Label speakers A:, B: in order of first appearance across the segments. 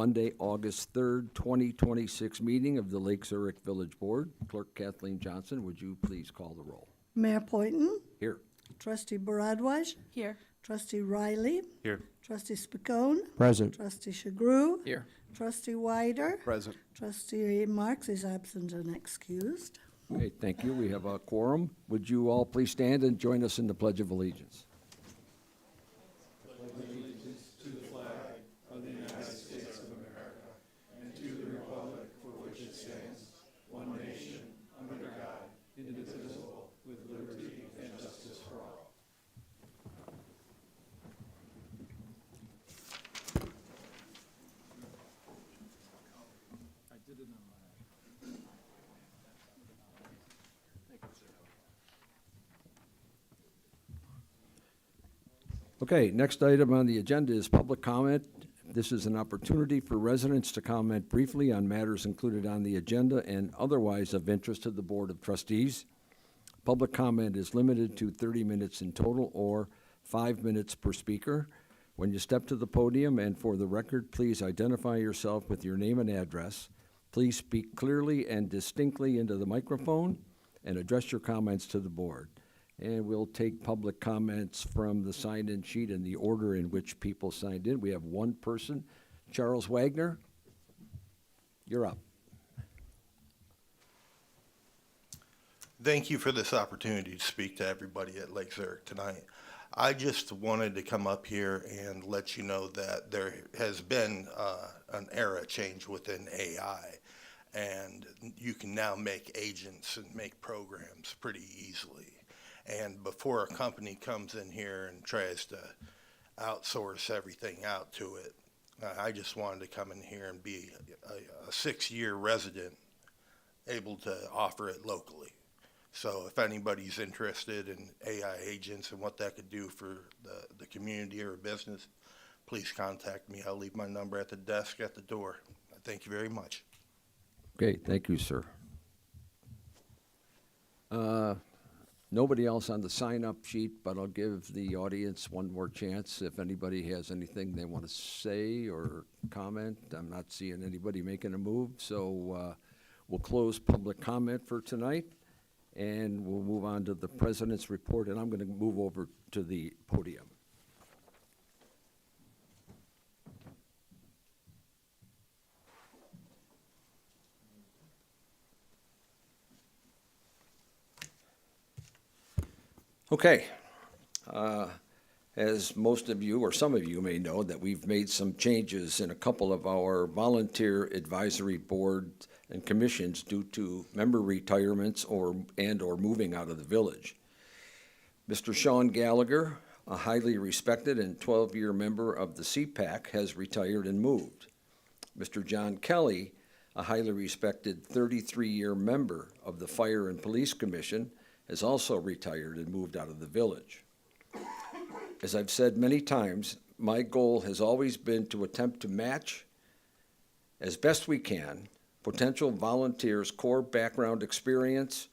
A: Monday, August 3rd, 2026 meeting of the Lake Zurich Village Board. Clerk Kathleen Johnson, would you please call the roll?
B: Mayor Poyton,
A: Here.
B: Trustee Baradwaj,
C: Here.
B: Trustee Riley,
D: Here.
B: Trustee Spicone,
D: Present.
B: Trustee Chagru,
D: Here.
B: Trustee Wider,
D: Present.
B: Trustee Marks is absent and excused.
A: Okay, thank you. We have a quorum. Would you all please stand and join us in the Pledge of Allegiance? Okay, next item on the agenda is public comment. This is an opportunity for residents to comment briefly on matters included on the agenda and otherwise of interest to the Board of Trustees. Public comment is limited to 30 minutes in total or 5 minutes per speaker. When you step to the podium, and for the record, please identify yourself with your name and address. Please speak clearly and distinctly into the microphone and address your comments to the board. And we'll take public comments from the sign-in sheet in the order in which people signed in. We have one person. Charles Wagner, you're up.
E: Thank you for this opportunity to speak to everybody at Lake Zurich tonight. I just wanted to come up here and let you know that there has been an era change within AI, and you can now make agents and make programs pretty easily. And before a company comes in here and tries to outsource everything out to it, I just wanted to come in here and be a 6-year resident able to offer it locally. So if anybody's interested in AI agents and what that could do for the community or a business, please contact me. I'll leave my number at the desk at the door. Thank you very much.
A: Okay, thank you, sir. Nobody else on the sign-up sheet, but I'll give the audience one more chance if anybody has anything they want to say or comment. I'm not seeing anybody making a move, so we'll close public comment for tonight, and we'll move on to the president's report, and I'm going to move over to the podium. Okay, as most of you or some of you may know, that we've made some changes in a couple of our volunteer advisory boards and commissions due to member retirements or moving out of the village. Mr. Sean Gallagher, a highly respected and 12-year member of the CPAC, has retired and moved. Mr. John Kelly, a highly respected 33-year member of the Fire and Police Commission, has also retired and moved out of the village. As I've said many times, my goal has always been to attempt to match, as best we can, potential volunteers' core background experience,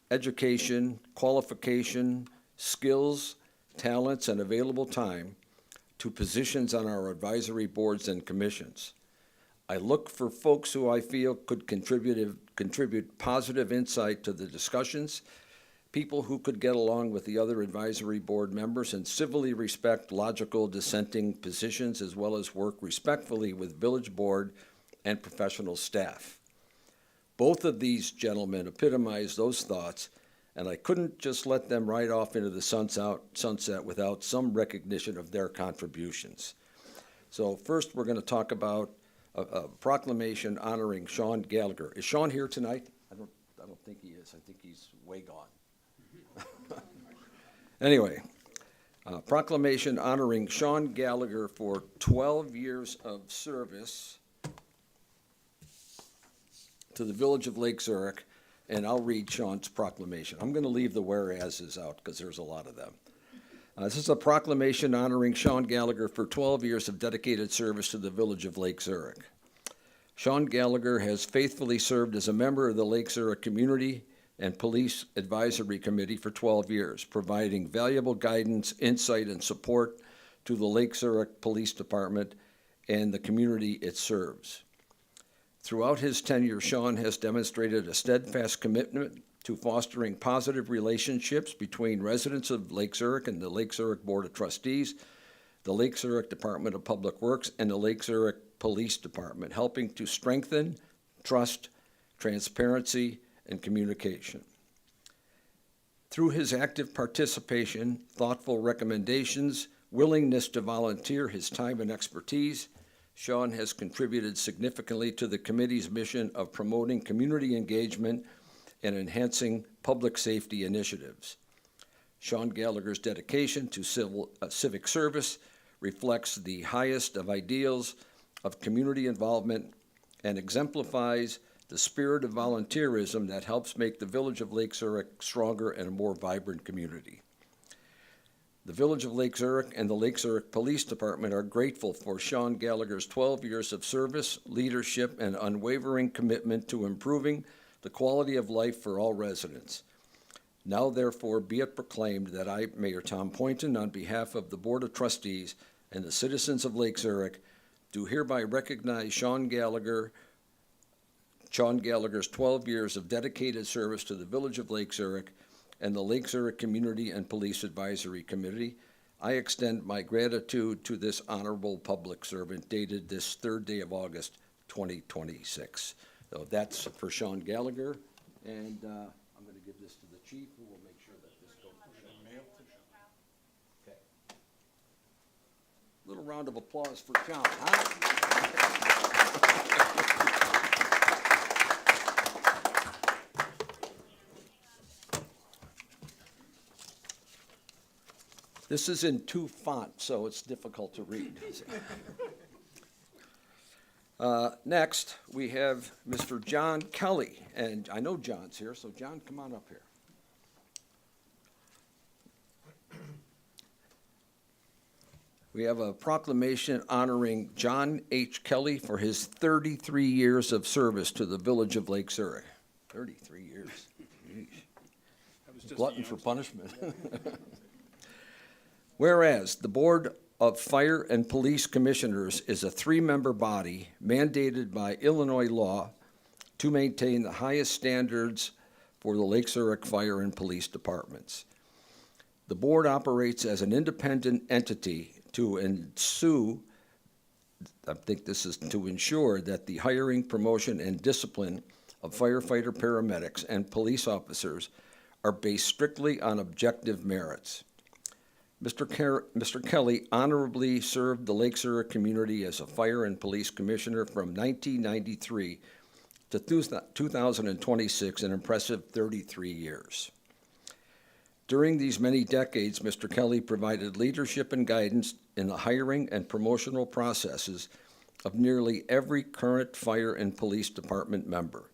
A: education, qualification, skills, talents, and available time to positions on our advisory boards and commissions. I look for folks who I feel could contribute positive insight to the discussions, people who could get along with the other advisory board members and civilly respect logical dissenting positions, as well as work respectfully with village board and professional staff. Both of these gentlemen epitomize those thoughts, and I couldn't just let them ride off into the sunset without some recognition of their contributions. So first, we're going to talk about a proclamation honoring Sean Gallagher. Is Sean here tonight? I don't think he is. I think he's way gone. Anyway, proclamation honoring Sean Gallagher for 12 years of service to the Village of Lake Zurich, and I'll read Sean's proclamation. I'm going to leave the whereases out because there's a lot of them. This is a proclamation honoring Sean Gallagher for 12 years of dedicated service to the Village of Lake Zurich. Sean Gallagher has faithfully served as a member of the Lake Zurich Community and Police Advisory Committee for 12 years, providing valuable guidance, insight, and support to the Lake Zurich Police Department and the community it serves. Throughout his tenure, Sean has demonstrated a steadfast commitment to fostering positive relationships between residents of Lake Zurich and the Lake Zurich Board of Trustees, the Lake Zurich Department of Public Works, and the Lake Zurich Police Department, helping to strengthen trust, transparency, and communication. Through his active participation, thoughtful recommendations, willingness to volunteer his time and expertise, Sean has contributed significantly to the committee's mission of promoting community engagement and enhancing public safety initiatives. Sean Gallagher's dedication to civic service reflects the highest of ideals of community involvement and exemplifies the spirit of volunteerism that helps make the Village of Lake Zurich stronger and a more vibrant community. The Village of Lake Zurich and the Lake Zurich Police Department are grateful for Sean Gallagher's 12 years of service, leadership, and unwavering commitment to improving the quality of life for all residents. Now, therefore, be it proclaimed that I, Mayor Tom Poynton, on behalf of the Board of Trustees and the citizens of Lake Zurich, do hereby recognize Sean Gallagher's 12 years of dedicated service to the Village of Lake Zurich and the Lake Zurich Community and Police Advisory Committee. I extend my gratitude to this honorable public servant dated this 3rd day of August, 2026. So that's for Sean Gallagher, and I'm going to give this to the chief, who will make sure that this goes to Sean. Okay. Little round of applause for Sean, huh? This is in 2 fonts, so it's difficult to read. Next, we have Mr. John Kelly, and I know John's here, so John, come on up here. We have a proclamation honoring John H. Kelly for his 33 years of service to the Village of Lake Zurich. 33 years. Glutton for punishment. Whereas the Board of Fire and Police Commissioners is a 3-member body mandated by Illinois law to maintain the highest standards for the Lake Zurich Fire and Police Departments. The board operates as an independent entity to ensure that the hiring, promotion, and discipline of firefighter, paramedics, and police officers are based strictly on objective merits. Mr. Kelly honorably served the Lake Zurich community as a fire and police commissioner from 1993 to 2026, an impressive 33 years. During these many decades, Mr. Kelly provided leadership and guidance in the hiring and promotional processes of nearly every current fire and police department member.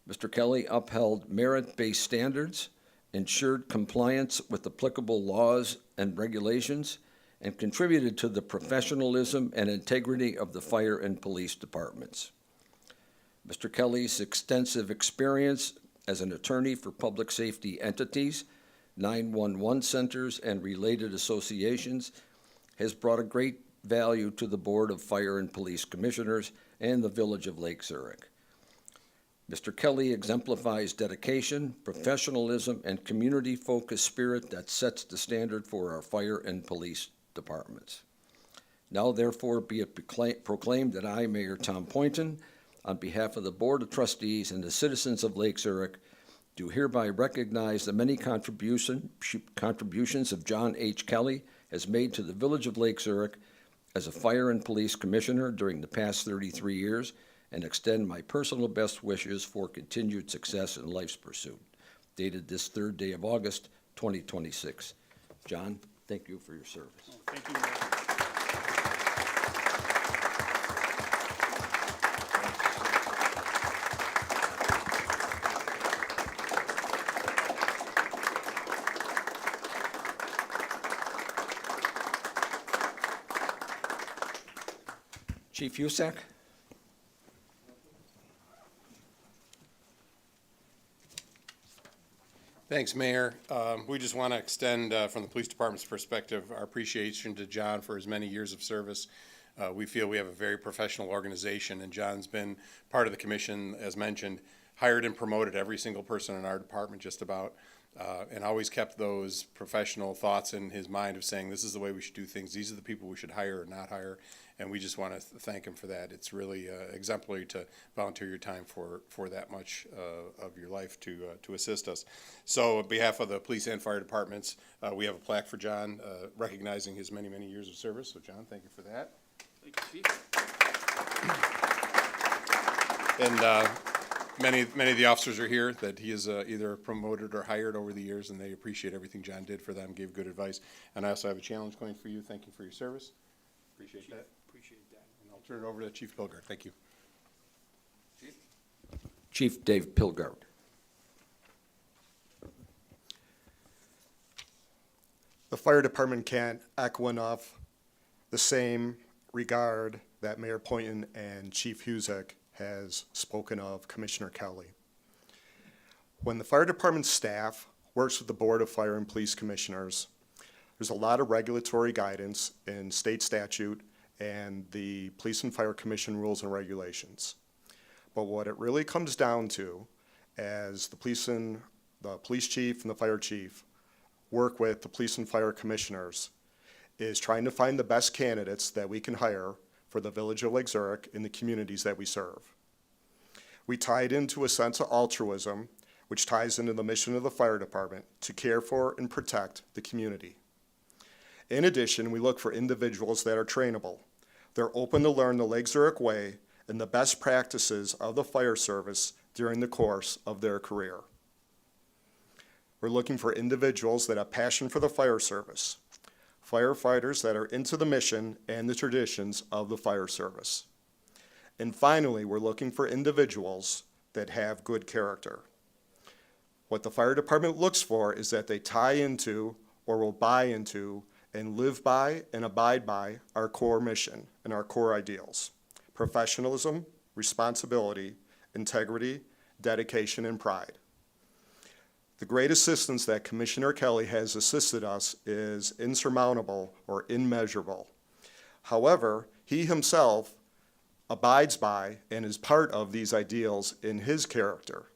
A: Mr. Kelly upheld merit-based standards, ensured compliance with applicable laws and regulations, and contributed to the professionalism and integrity of the fire and police departments. Mr. Kelly's extensive experience as an attorney for public safety entities, 911 centers, and related associations has brought a great value to the Board of Fire and Police Commissioners and the Village of Lake Zurich. Mr. Kelly exemplifies dedication, professionalism, and community-focused spirit that sets the standard for our fire and police departments. Now, therefore, be it proclaimed that I, Mayor Tom Poynton, on behalf of the Board of Trustees and the citizens of Lake Zurich, do hereby recognize the many contributions of John H. Kelly has made to the Village of Lake Zurich as a fire and police commissioner during the past 33 years, and extend my personal best wishes for continued success in life's pursuit. Dated this 3rd day of August, 2026. John, thank you for your service.
C: Thank you, Mayor.
A: Chief Usack?
D: Thanks, Mayor. We just want to extend, from the police department's perspective, our appreciation to John for his many years of service We feel we have a very professional organization, and John's been part of the commission, as mentioned, hired and promoted every single person in our department just about, and always kept those professional thoughts in his mind of saying, this is the way we should do things, these are the people we should hire or not hire, and we just want to thank him for that. It's really exemplary to volunteer your time for that much of your life to assist us. So on behalf of the police and fire departments, we have a plaque for John recognizing his many, many years of service. So John, thank you for that.
C: Thank you, Chief.
D: And many of the officers are here that he has either promoted or hired over the years, and they appreciate everything John did for them, gave good advice. And I also have a challenge going for you. Thank you for your service. Appreciate that.
C: Appreciate that.
D: And I'll turn it over to Chief Pilgard. Thank you.
C: Chief?
A: Chief Dave Pilgard.
F: The fire department can't echo enough the same regard that Mayor Poynton and Chief Huzik has spoken of Commissioner Kelly. When the fire department staff works with the Board of Fire and Police Commissioners, there's a lot of regulatory guidance in state statute and the Police and Fire Commission rules and regulations. But what it really comes down to, as the police chief and the fire chief work with the police and fire commissioners, is trying to find the best candidates that we can hire for the village of Lake Zurich in the communities that we serve. We tie it into a sense of altruism, which ties into the mission of the fire department to care for and protect the community. In addition, we look for individuals that are trainable. They're open to learn the Lake Zurich way and the best practices of the fire service during the course of their career. We're looking for individuals that have passion for the fire service, firefighters that are into the mission and the traditions of the fire service. And finally, we're looking for individuals that have good character. What the fire department looks for is that they tie into or will buy into and live by and abide by our core mission and our core ideals: professionalism, responsibility, integrity, dedication, and pride. The great assistance that Commissioner Kelly has assisted us is insurmountable or immeasurable. However, he himself abides by and is part of these ideals in his character.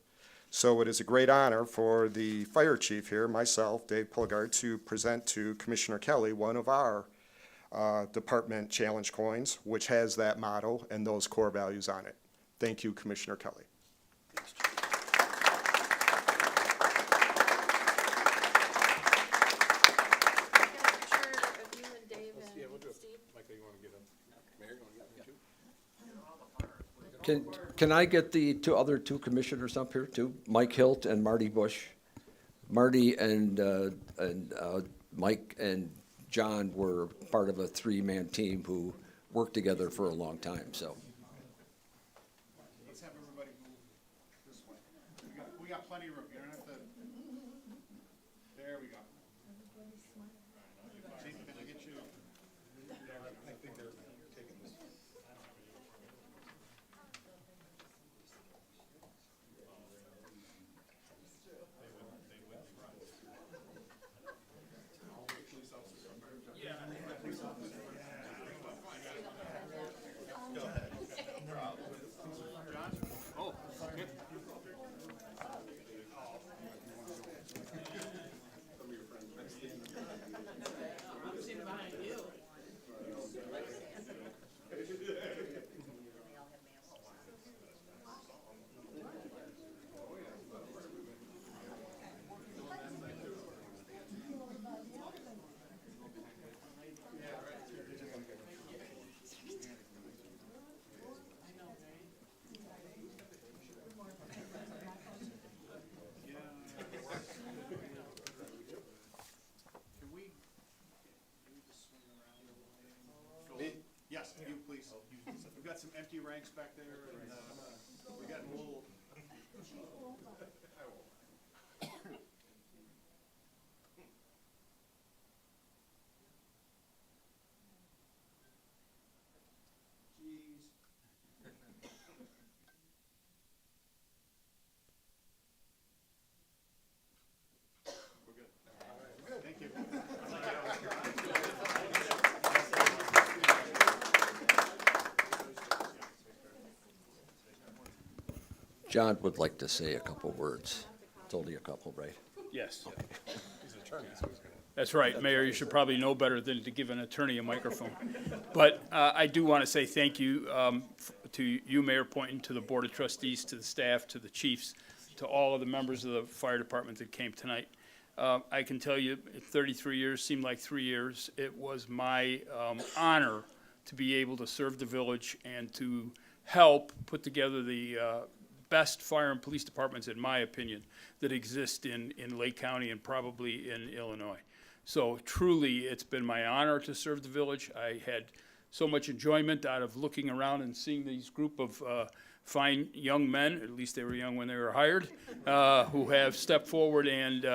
F: So it is a great honor for the fire chief here, myself, Dave Pilgard, to present to Commissioner Kelly one of our department challenge coins, which has that motto and those core values on it. Thank you, Commissioner Kelly.
C: Thanks, Chief.
A: Can I get the other two commissioners up here too? Mike Hilt and Marty Bush. Marty and Mike and John were part of a three-man team who worked together for a long time, so.
G: Let's have everybody move this way. We got plenty of room. You don't have to. There we go. See, can I get you? I think they're taking this. Yes, you please. We've got some empty ranks back there, and we got a little. We're good. We're good. Thank you.
A: John would like to say a couple words. It's only a couple, right?
H: Yes. That's right, Mayor, you should probably know better than to give an attorney a microphone. But I do want to say thank you to you, Mayor Poynton, to the Board of Trustees, to the staff, to the chiefs, to all of the members of the fire department that came tonight. I can tell you, 33 years seemed like 3 years. It was my honor to be able to serve the village and to help put together the best fire and police departments, in my opinion, that exist in Lake County and probably in Illinois. So truly, it's been my honor to serve the village. I had so much enjoyment out of looking around and seeing these group of fine young men, at least they were young when they were hired, who have stepped forward and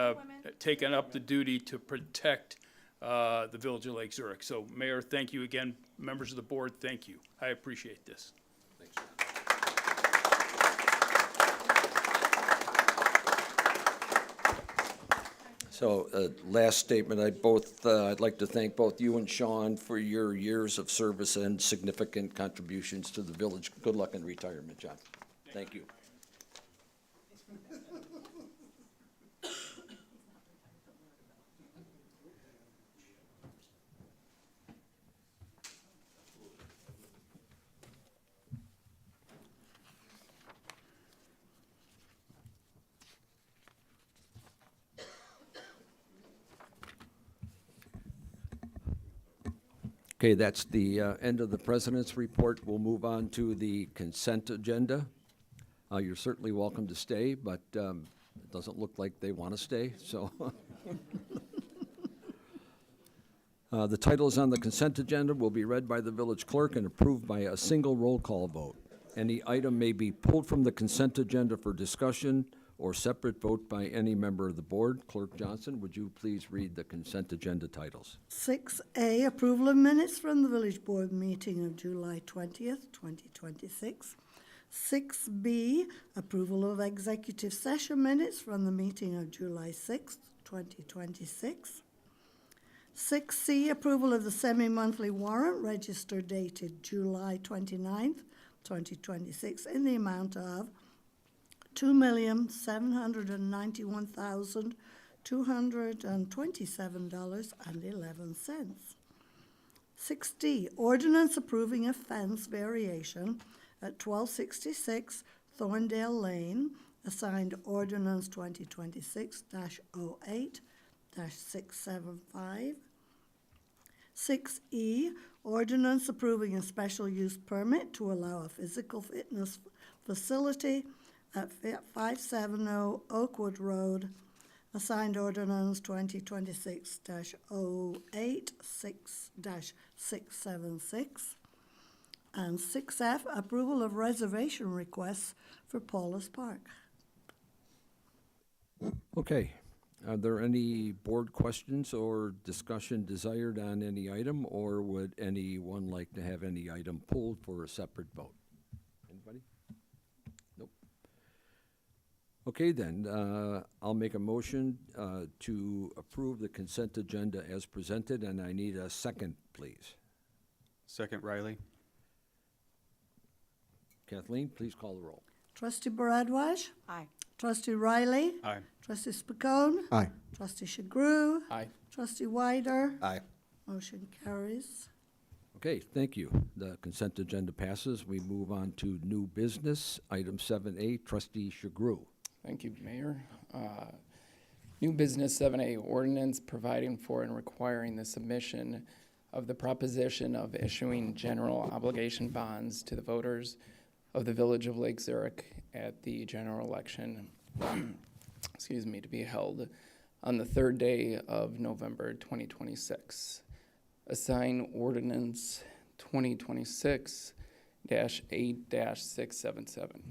H: taken up the duty to protect the village of Lake Zurich. So Mayor, thank you again. Members of the board, thank you. I appreciate this.
A: Thanks, John. So, last statement, I'd like to thank both you and Sean for your years of service and significant contributions to the village. Good luck in retirement, John. Thank you. Okay, that's the end of the president's report. We'll move on to the consent agenda. You're certainly welcome to stay, but it doesn't look like they want to stay, so. The titles on the consent agenda will be read by the village clerk and approved by a single roll call vote. Any item may be pulled from the consent agenda for discussion or separate vote by any member of the board. Clerk Johnson, would you please read the consent agenda titles?
B: 6A, approval of minutes from the village board meeting of July 20th, 2026. 6B, approval of executive session minutes from the meeting of July 6th, 2026. 6C, approval of the semi-monthly warrant register dated July 29th, 2026 in the amount of $2,791,227.11. 6D, ordinance approving a fence variation at 1266 Thorndale Lane, assigned ordinance 2026-08-675. 6E, ordinance approving a special use permit to allow a physical fitness facility at 570 Oakwood Road, assigned ordinance 2026-086-676. And 6F, approval of reservation requests for Paulus Park.
A: Okay. Are there any board questions or discussion desired on any item, or would anyone like to have any item pulled for a separate vote? Anybody? Nope. Okay, then, I'll make a motion to approve the consent agenda as presented, and I need a second, please.
I: Second, Riley.
A: Kathleen, please call the roll.
B: Trustee Baradwaj?
J: Aye.
B: Trustee Riley?
I: Aye.
B: Trustee Spicone?
F: Aye.
B: Trustee Shagru?
H: Aye.
B: Trustee Wider?
E: Aye.
B: Motion carries.
A: Okay, thank you. The consent agenda passes. We move on to new business. Item 7A, Trustee Shagru.
J: Thank you, Mayor. New business 7A, ordinance providing for and requiring the submission of the proposition of issuing general obligation bonds to the voters of the Village of Lake Zurich at the general election, excuse me, to be held on the third day of November 2026. Assign ordinance 2026-8-677.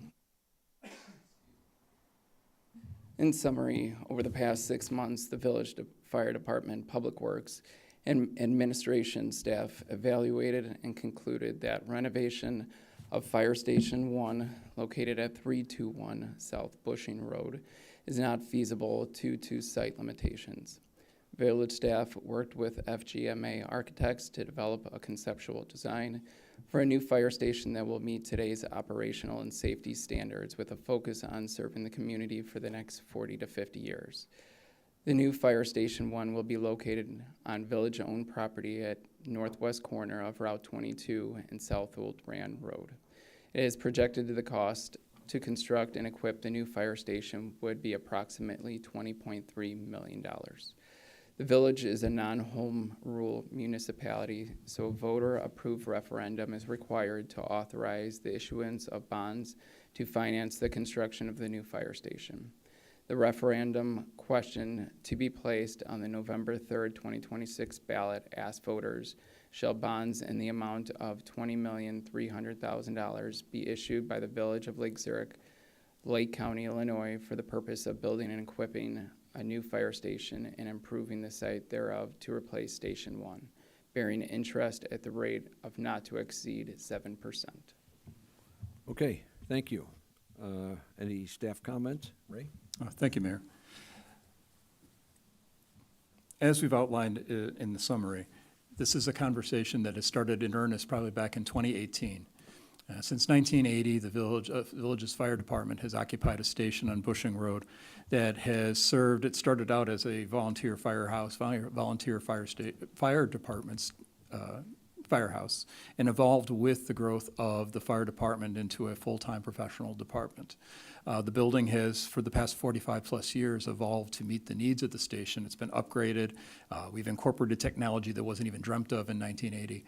J: In summary, over the past 6 months, the Village Fire Department, Public Works, and administration staff evaluated and concluded that renovation of Fire Station 1, located at 321 South Bushing Road, is not feasible due to site limitations. Village staff worked with FGMA architects to develop a conceptual design for a new fire station that will meet today's operational and safety standards with a focus on serving the community for the next 40 to 50 years. The new Fire Station 1 will be located on village-owned property at northwest corner of Route 22 and South Old Rand Road. It is projected that the cost to construct and equip the new fire station would be approximately $20.3 million. The village is a non-home rule municipality, so a voter-approved referendum is required to authorize the issuance of bonds to finance the construction of the new fire station. The referendum question to be placed on the November 3rd, 2026 ballot asks voters, shall bonds in the amount of $20,300,000 be issued by the Village of Lake Zurich, Lake County, Illinois, for the purpose of building and equipping a new fire station and improving the site thereof to replace Station 1, bearing interest at the rate of not to exceed 7%.
A: Okay, thank you. Any staff comments? Ray?
I: Thank you, Mayor. As we've outlined in the summary, this is a conversation that has started in earnest probably back in 2018. Since 1980, the village's fire department has occupied a station on Bushing Road that has served. It started out as a volunteer firehouse, volunteer fire department's firehouse, and evolved with the growth of the fire department into a full-time professional department. The building has, for the past 45 plus years, evolved to meet the needs of the station. It's been upgraded. We've incorporated technology that wasn't even dreamt of in 1980.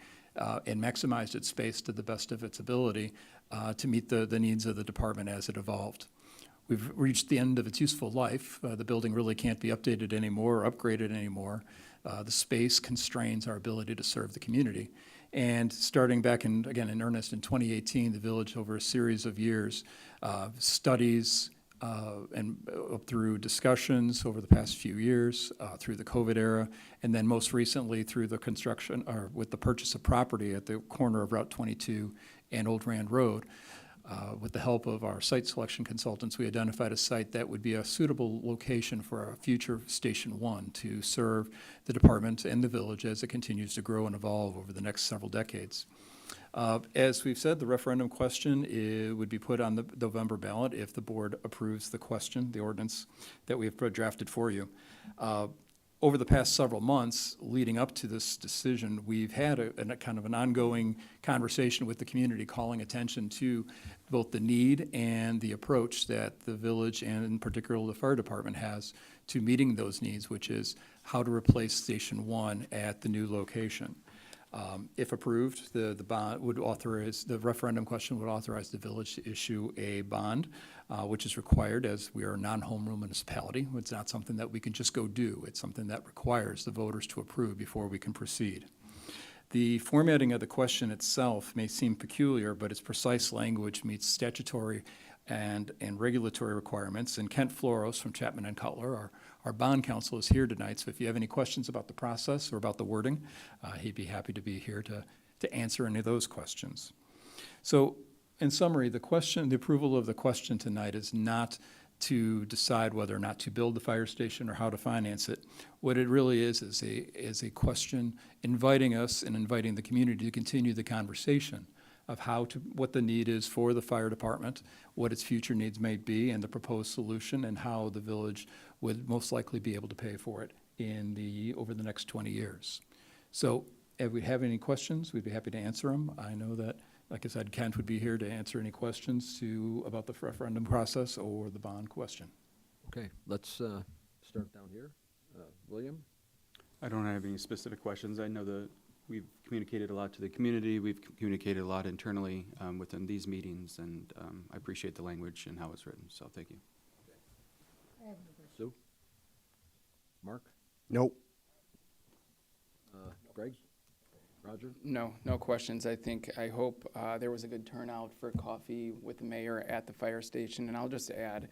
I: And maximized its space to the best of its ability to meet the needs of the department as it evolved. We've reached the end of its useful life. The building really can't be updated anymore or upgraded anymore. The space constrains our ability to serve the community. And starting back in earnest in 2018, the village, over a series of years, studies, and through discussions over the past few years, through the COVID era, and then most recently through the construction, or with the purchase of property at the corner of Route 22 and Old Rand Road. With the help of our site selection consultants, we identified a site that would be a suitable location for a future Station 1 to serve the department and the village as it continues to grow and evolve over the next several decades. As we've said, the referendum question would be put on the November ballot if the board approves the question, the ordinance that we have drafted for you. Over the past several months leading up to this decision, we've had a kind of an ongoing conversation with the community, calling attention to both the need and the approach that the village and in particular the fire department has to meeting those needs, which is how to replace Station 1 at the new location. If approved, the bond would authorize, the referendum question would authorize the village to issue a bond, which is required as we are a non-home rule municipality. It's not something that we can just go do. It's something that requires the voters to approve before we can proceed. The formatting of the question itself may seem peculiar, but its precise language meets statutory and regulatory requirements. And Kent Floros from Chapman and Cutler, our bond counsel, is here tonight. So if you have any questions about the process or about the wording, he'd be happy to be here to answer any of those questions. So in summary, the approval of the question tonight is not to decide whether or not to build the fire station or how to finance it. What it really is a question inviting us and inviting the community to continue the conversation of what the need is for the fire department, what its future needs may be, and the proposed solution, and how the village would most likely be able to pay for it over the next 20 years. So if we have any questions, we'd be happy to answer them. I know that, like I said, Kent would be here to answer any questions about the referendum process or the bond question.
A: Okay, let's start down here. William?
I: I don't have any specific questions. I know that we've communicated a lot to the community. We've communicated a lot internally within these meetings, and I appreciate the language and how it's written, so thank you.
A: Sue? Mark?
F: Nope.
A: Greg? Roger?
J: No questions. I hope there was a good turnout for coffee with the mayor at the fire station. And I'll just add,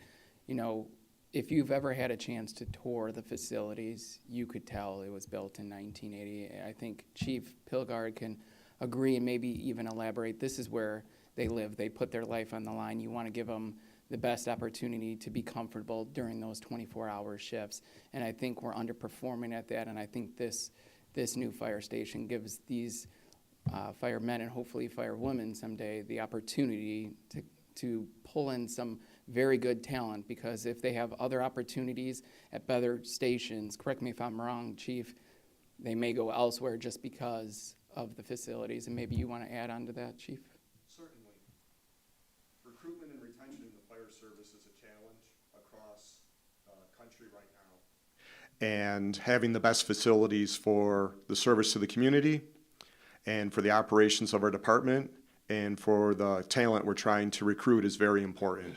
J: if you've ever had a chance to tour the facilities, you could tell it was built in 1980. I think Chief Pilgard can agree and maybe even elaborate. This is where they live. They put their life on the line. You want to give them the best opportunity to be comfortable during those 24-hour shifts. And I think we're underperforming at that, and I think this new fire station gives these firemen and hopefully firewomen someday the opportunity to pull in some very good talent, because if they have other opportunities at better stations, correct me if I'm wrong, Chief, they may go elsewhere just because of the facilities. And maybe you want to add on to that, Chief?
F: Certainly. Recruitment and retention in the fire service is a challenge across the country right now. And having the best facilities for the service to the community and for the operations of our department and for the talent we're trying to recruit is very important.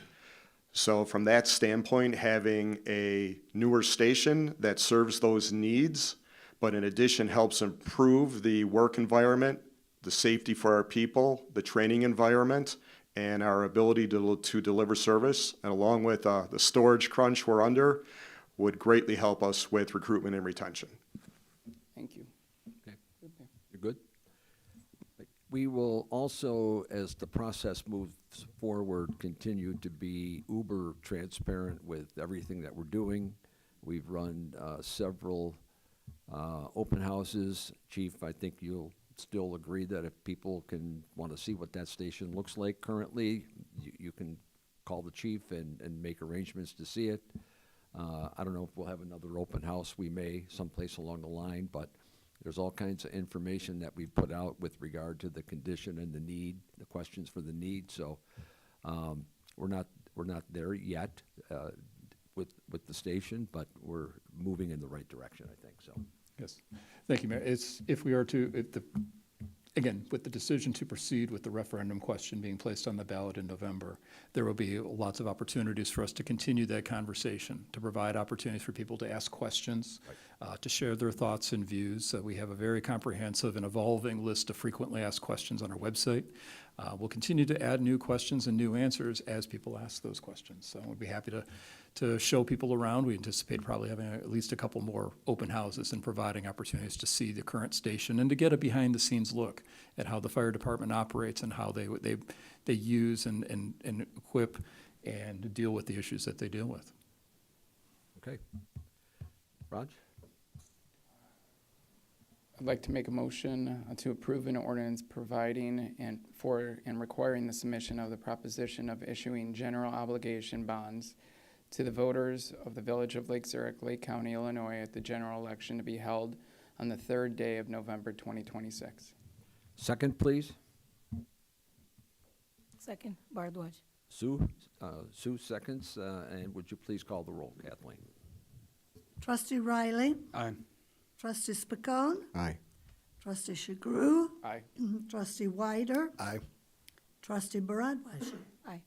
F: So from that standpoint, having a newer station that serves those needs, but in addition helps improve the work environment, the safety for our people, the training environment, and our ability to deliver service, and along with the storage crunch we're under, would greatly help us with recruitment and retention.
J: Thank you.
A: Okay. You're good? We will also, as the process moves forward, continue to be uber transparent with everything that we're doing. We've run several open houses. Chief, I think you'll still agree that if people want to see what that station looks like currently, you can call the chief and make arrangements to see it. I don't know if we'll have another open house. We may someplace along the line, but there's all kinds of information that we put out with regard to the condition and the need, the questions for the need. So we're not there yet with the station, but we're moving in the right direction, I think. So.
I: Yes, thank you, Mayor. Again, with the decision to proceed with the referendum question being placed on the ballot in November, there will be lots of opportunities for us to continue that conversation, to provide opportunities for people to ask questions, to share their thoughts and views. We have a very comprehensive and evolving list of frequently asked questions on our website. We'll continue to add new questions and new answers as people ask those questions. So we'd be happy to show people around. We anticipate probably having at least a couple more open houses and providing opportunities to see the current station and to get a behind-the-scenes look at how the fire department operates and how they use and equip and deal with the issues that they deal with.
A: Okay. Raj?
J: I'd like to make a motion to approve an ordinance providing and requiring the submission of the proposition of issuing general obligation bonds to the voters of the Village of Lake Zurich, Lake County, Illinois, at the general election to be held on the third day of November 2026.
A: Second, please.
K: Second, Bardwaj.
A: Sue seconds, and would you please call the roll, Kathleen?
B: Trustee Riley?
H: Aye.
B: Trustee Spicone?
F: Aye.
B: Trustee Shagru?
J: Aye.
B: Trustee Wider?
F: Aye.
B: Trustee Baradwaj?
K: Aye.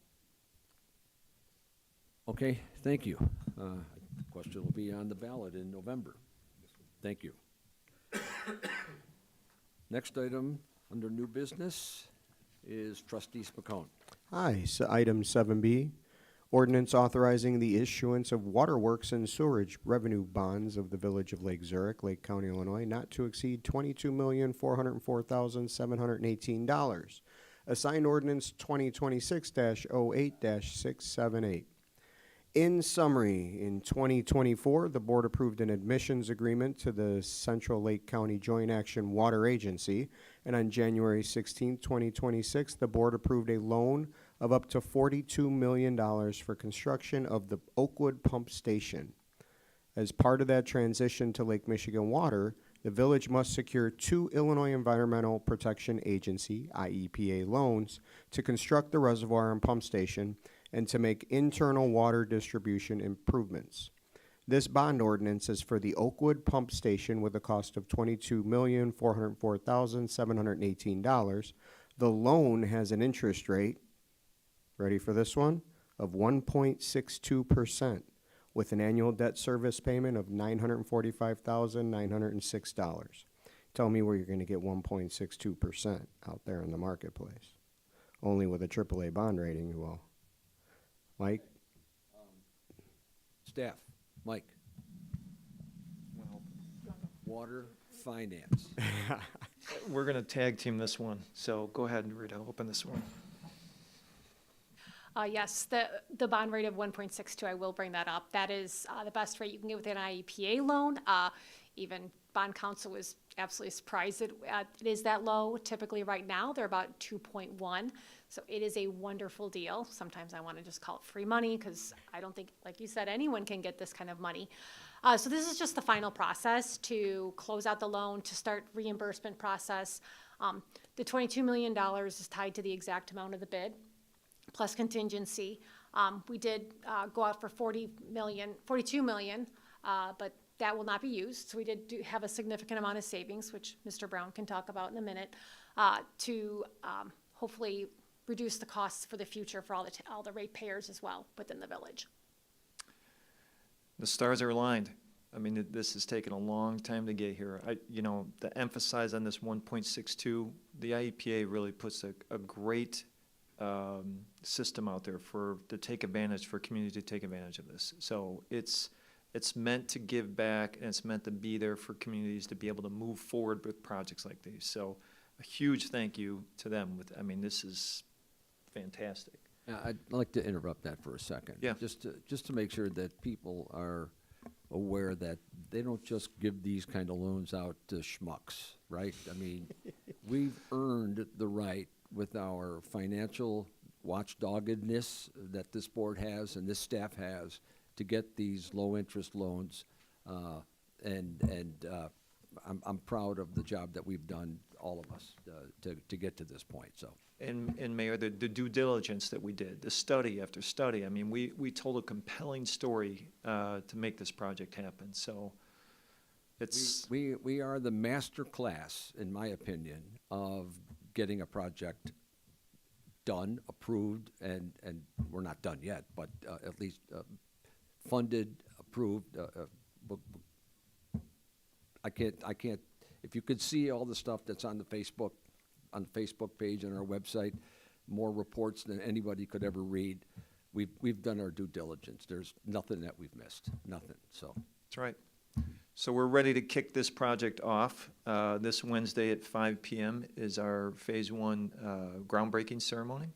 A: Okay, thank you. The question will be on the ballot in November. Thank you. Next item under new business is Trustee Spicone.
L: Hi, so item 7B, ordinance authorizing the issuance of waterworks and sewerage revenue bonds of the Village of Lake Zurich, Lake County, Illinois, not to exceed $22,404,718. Assigned ordinance 2026-08-678. In summary, in 2024, the board approved an admissions agreement to the Central Lake County Joint Action Water Agency, and on January 16, 2026, the board approved a loan of up to $42 million for construction of the Oakwood Pump Station. As part of that transition to Lake Michigan Water, the village must secure 2 Illinois Environmental Protection Agency, IEPA loans, to construct the reservoir and pump station and to make internal water distribution improvements. This bond ordinance is for the Oakwood Pump Station with a cost of $22,404,718. The loan has an interest rate, ready for this one, of 1.62%, with an annual debt service payment of $945,906. Tell me where you're going to get 1.62% out there in the marketplace. Only with a AAA bond rating, you will. Mike?
A: Staff, Mike. Water finance.
M: We're going to tag team this one, so go ahead and Rita, open this one.
K: Yes, the bond rate of 1.62, I will bring that up. That is the best rate you can get with an IEPA loan. Even bond counsel was absolutely surprised that it is that low. Typically right now, they're about 2.1. So it is a wonderful deal. Sometimes I want to just call it free money because I don't think, like you said, anyone can get this kind of money. So this is just the final process to close out the loan, to start reimbursement process. The $22 million is tied to the exact amount of the bid, plus contingency. We did go out for $42 million, but that will not be used. So we did have a significant amount of savings, which Mr. Brown can talk about in a minute, to hopefully reduce the costs for the future for all the ratepayers as well within the village.
M: The stars are aligned. I mean, this has taken a long time to get here. To emphasize on this 1.62, the IEPA really puts a great system out there for community to take advantage of this. So it's meant to give back, and it's meant to be there for communities to be able to move forward with projects like these. So a huge thank you to them. This is fantastic.
A: I'd like to interrupt that for a second.
M: Yeah.
A: Just to make sure that people are aware that they don't just give these kind of loans out to schmucks, right? I mean, we've earned the right with our financial watchdoggedness that this board has and this staff has to get these low-interest loans, and I'm proud of the job that we've done, all of us, to get to this point. So.
M: And Mayor, the due diligence that we did, the study after study, we told a compelling story to make this project happen. So it's
A: we are the master class, in my opinion, of getting a project done, approved, and we're not done yet, but at least funded, approved. I can't. If you could see all the stuff that's on the Facebook page and our website, more reports than anybody could ever read. We've done our due diligence. There's nothing that we've missed. Nothing. So
M: that's right. So we're ready to kick this project off. This Wednesday at 5 p.m. is our Phase 1 groundbreaking ceremony.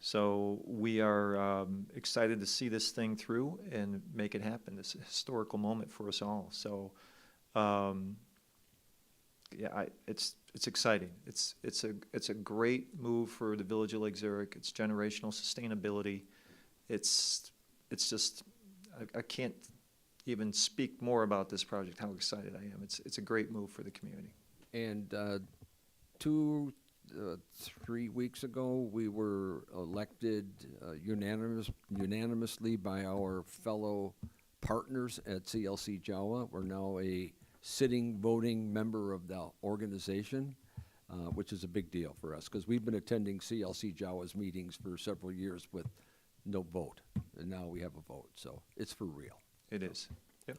M: So we are excited to see this thing through and make it happen. It's a historical moment for us all. So, it's exciting. It's a great move for the Village of Lake Zurich. It's generational sustainability. It's just I can't even speak more about this project, how excited I am. It's a great move for the community.
A: And 3 weeks ago, we were elected unanimously by our fellow partners at CLC Jawa. We're now a sitting voting member of the organization, which is a big deal for us because we've been attending CLC Jawa's meetings for several years with no vote, and now we have a vote, so it's for real.
M: It is. Yep.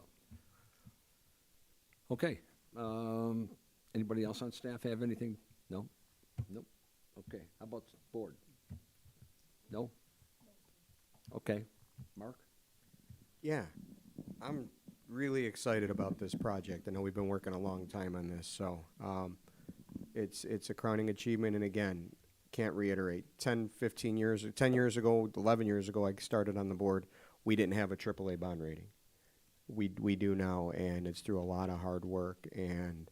A: Okay. Anybody else on staff have anything? No? Nope. Okay. How about the board? No? Okay. Mark?
L: Yeah, I'm really excited about this project. I know we've been working a long time on this, so it's a crowning achievement. And again, can't reiterate, 10 years ago, 11 years ago, I started on the board. We didn't have a AAA bond rating. We do now, and it's through a lot of hard work, and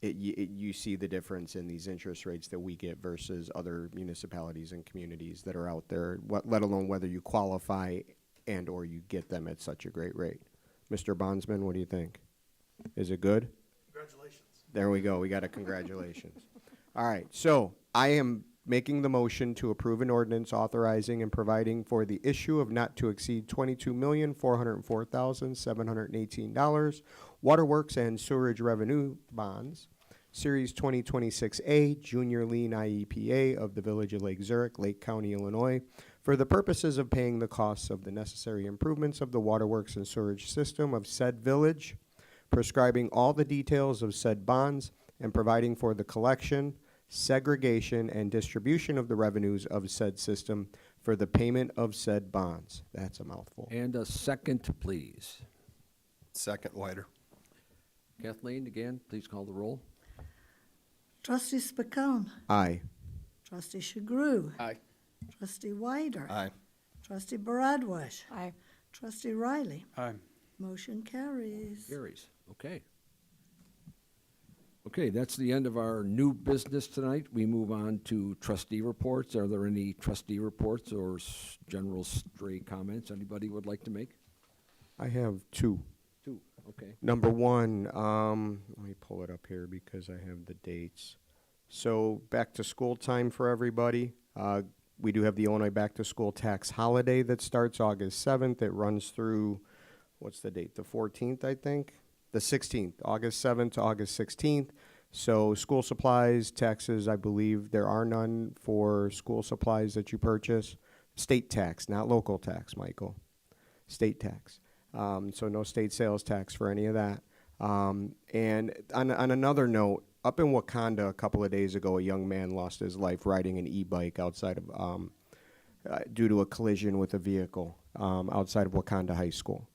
L: you see the difference in these interest rates that we get versus other municipalities and communities that are out there, let alone whether you qualify and or you get them at such a great rate. Mr. Bondsman, what do you think? Is it good?
G: Congratulations.
L: There we go. We got a congratulations. All right. So I am making the motion to approve an ordinance authorizing and providing for the issue of not to exceed $22,404,718 waterworks and sewerage revenue bonds, Series 2026A, Junior Lien IEPA of the Village of Lake Zurich, Lake County, Illinois, for the purposes of paying the costs of the necessary improvements of the waterworks and sewerage system of said village, prescribing all the details of said bonds, and providing for the collection, segregation, and distribution of the revenues of said system for the payment of said bonds. That's a mouthful.
A: And a second, please.
F: Second, Leiter.
A: Kathleen, again, please call the roll.
B: Trustee Spacone.
L: Aye.
B: Trustee Chagru.
C: Aye.
B: Trustee Weider.
F: Aye.
B: Trustee Baradwash.
K: Aye.
B: Trustee Riley.
H: Aye.
B: Motion carries.
A: Carries, okay. Okay, that's the end of our new business tonight. We move on to trustee reports. Are there any trustee reports or general stray comments anybody would like to make?
L: I have two.
A: Two, okay.
L: Number one, let me pull it up here because I have the dates. So back to school time for everybody. We do have the Illinois Back to School Tax Holiday that starts August 7th. It runs through, what's the date? The 14th, I think? The 16th, August 7th to August 16th. So school supplies, taxes, I believe there are none for school supplies that you purchase. State tax, not local tax, Michael. State tax. So no state sales tax for any of that. And on another note, up in Wakanda a couple of days ago, a young man lost his life riding an e-bike outside of, due to a collision with a vehicle outside of Wakanda High School.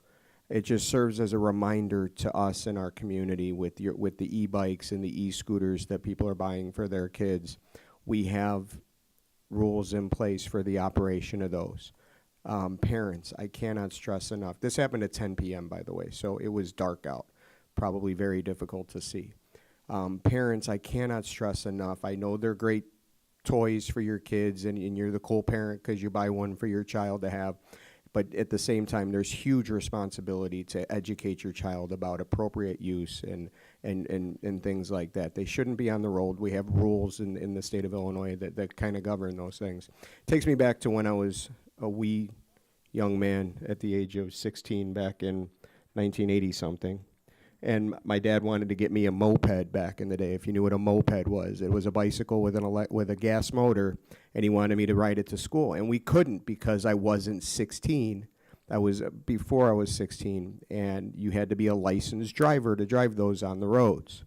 L: It just serves as a reminder to us in our community with the e-bikes and the e-scooters that people are buying for their kids. We have rules in place for the operation of those. Parents, I cannot stress enough. This happened at 10 p.m., by the way, so it was dark out, probably very difficult to see. Parents, I cannot stress enough. I know they're great toys for your kids, and you're the cool parent because you buy one for your child to have. But at the same time, there's huge responsibility to educate your child about appropriate use and things like that. They shouldn't be on the road. We have rules in the state of Illinois that kind of govern those things. Takes me back to when I was a wee young man at the age of 16 back in 1980-something. And my dad wanted to get me a moped back in the day, if you knew what a moped was. It was a bicycle with with a gas motor, and he wanted me to ride it to school. And we couldn't because I wasn't 16. I was before I was 16, and you had to be a licensed driver to drive those on the roads.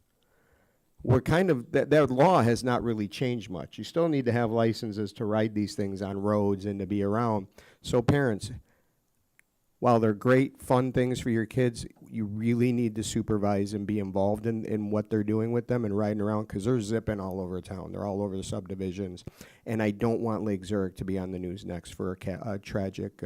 L: We're kind of, that law has not really changed much. You still need to have licenses to ride these things on roads and to be around. So parents, while they're great, fun things for your kids, you really need to supervise and be involved in what they're doing with them and riding around, because they're zipping all over town. They're all over the subdivisions. And I don't want Lake Zurich to be on the news next for a tragic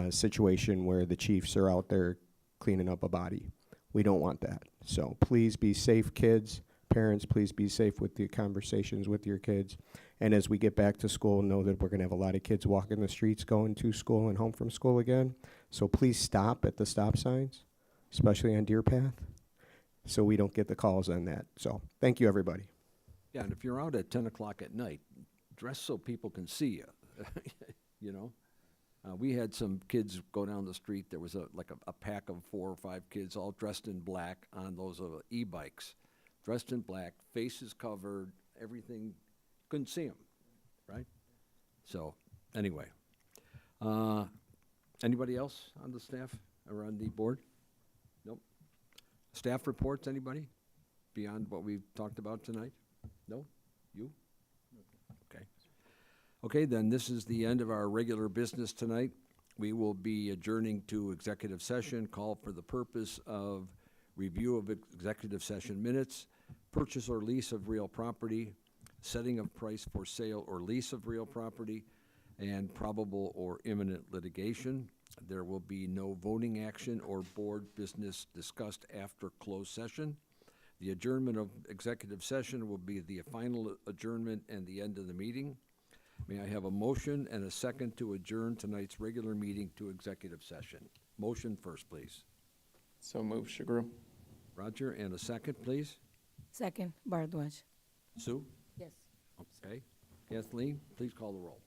L: situation where the chiefs are out there cleaning up a body. We don't want that. So please be safe, kids. Parents, please be safe with the conversations with your kids. And as we get back to school, know that we're going to have a lot of kids walking the streets going to school and home from school again. So please stop at the stop signs, especially on Deer Path, so we don't get the calls on that. So thank you, everybody.
A: Yeah, and if you're out at 10 o'clock at night, dress so people can see you, you know? We had some kids go down the street. There was a pack of 4 or 5 kids all dressed in black on those e-bikes. Dressed in black, faces covered, everything, couldn't see them, right? So, anyway. Anybody else on the staff or on the board? Nope. Staff reports, anybody? Beyond what we've talked about tonight? No? You? Okay. Okay, then this is the end of our regular business tonight. We will be adjourning to executive session, call for the purpose of review of executive session minutes, purchase or lease of real property, setting of price for sale or lease of real property, and probable or imminent litigation. There will be no voting action or board business discussed after closed session. The adjournment of executive session will be the final adjournment and the end of the meeting. May I have a motion and a second to adjourn tonight's regular meeting to executive session? Motion first, please.
J: So move, Shagru.
A: Roger, and a second, please.
N: Second, Bardwaj.
A: Sue?
N: Yes.
A: Okay. Kathleen, please call the roll.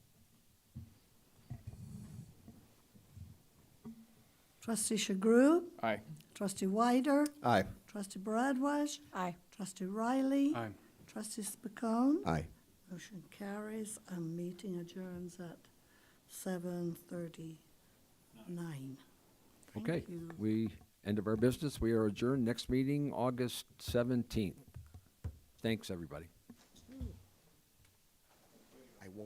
B: Trustee Shagru.
J: Aye.
B: Trustee Wider.
L: Aye.
B: Trustee Baradwaj.
N: Aye.
B: Trustee Riley.
H: Aye.
B: Trustee Spicone.
L: Aye.
B: Motion carries and meeting adjourns at 7:39.
A: Okay,
B: Thank you.
A: end of our business. We are adjourned. Next meeting, August 17th. Thanks, everybody.